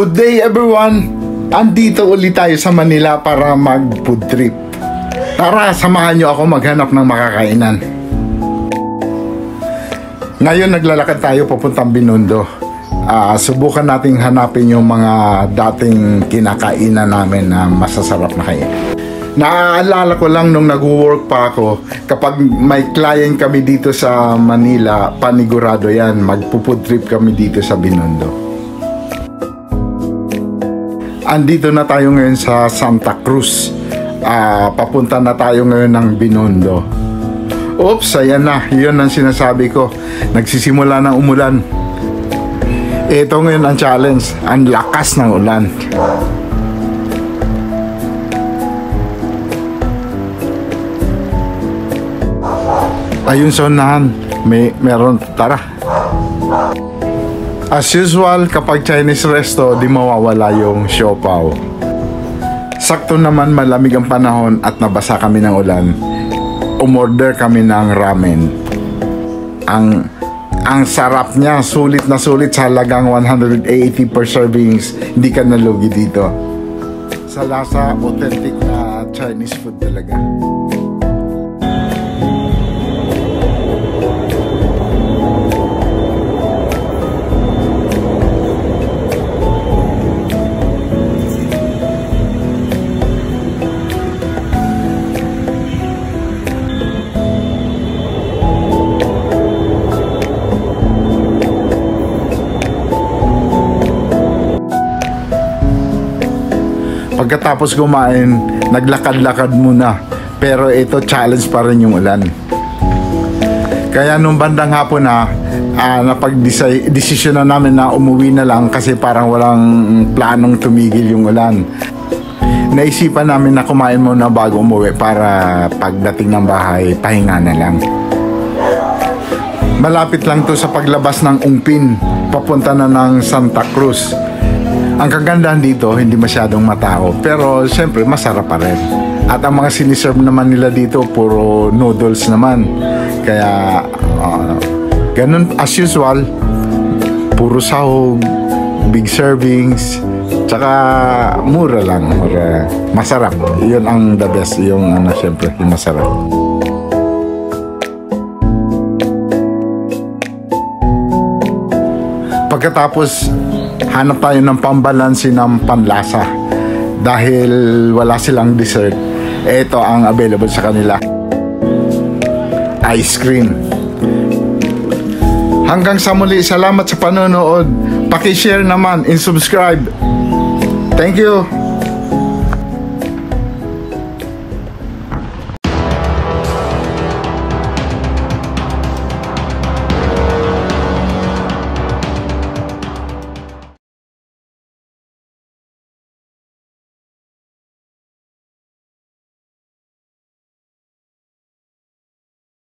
Good day everyone! Andito ulit tayo sa Manila para mag food trip. Tara, samahan nyo ako maghanap ng makakainan. Ngayon naglalakad tayo papuntang Binondo. Subukan nating hanapin yung mga dating kinakainan namin na masasarap na kain. Naaalala ko lang nung nag-work pa ako, kapag may client kami dito sa Manila, panigurado yan, mag-food trip kami dito sa Binondo. Andito na tayo ngayon sa Santa Cruz. Papunta na tayo ngayon ng Binondo. Oops, ayan na. Yun ang sinasabi ko. Nagsisimula ng umulan. Ito ngayon ang challenge. Ang lakas ng ulan. Ayun sa unahan. Meron. Tara. As usual, kapag Chinese resto, di mawawala yung siopaw. Sakto naman malamig ang panahon at nabasa kami ng ulan. Umorder kami ng ramen. Ang sarap niya, sulit na sulit sa halagang 180 per servings. Hindi ka nalugi dito. Sa lasa, authentic na Chinese food talaga. Pagkatapos kumain, naglakad-lakad muna. Pero ito, challenge pa rin yung ulan. Kaya nung bandang hapon napag-desisyon na namin na umuwi na lang kasi parang walang planong tumigil yung ulan. Naisipan namin na kumain muna bago umuwi para pagdating ng bahay, pahinga na lang. Malapit lang to sa paglabas ng Ungpin, papunta na ng Santa Cruz. Ang kagandahan dito, hindi masyadong matao, pero siyempre masarap pa rin. At ang mga siniserve naman nila dito, puro noodles naman. Kaya, ganun as usual, puro sahog, big servings, tsaka mura lang, mura. Masarap, yun ang the best, yung siyempre, yung masarap. Pagkatapos, hanap tayo ng pambalansi ng panlasa dahil wala silang dessert. Ito ang available sa kanila, ice cream. Hanggang sa muli, salamat sa panonood. Paki-share naman and subscribe. Thank you.